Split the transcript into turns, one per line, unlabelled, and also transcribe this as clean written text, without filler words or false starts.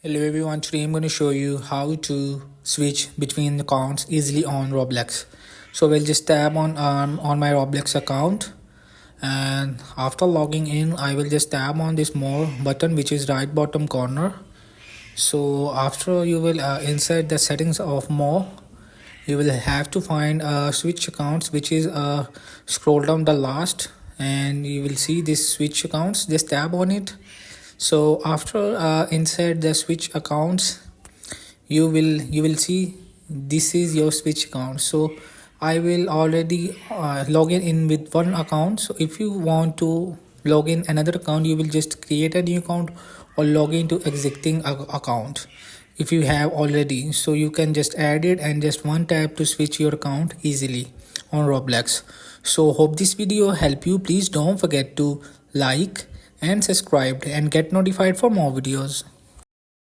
Hello everyone, today I'm going to show you how to switch between accounts easily on Roblox. So we'll just tap on my Roblox account, and after logging in I will just tap on this more button which is right bottom corner. So after you will insert the settings of more, you will have to find switch accounts which is scroll down the last and you will see this switch accounts. Just tap on it. So after insert the switch accounts, you will see this is your switch account. So I will already log in with one account. So if you want to log in another account, you will just create a new account or log into existing account if you have already. So you can just add it and just one tap to switch your account easily on Roblox. So hope this video help you. Please don't forget to like and subscribe and get notified for more videos.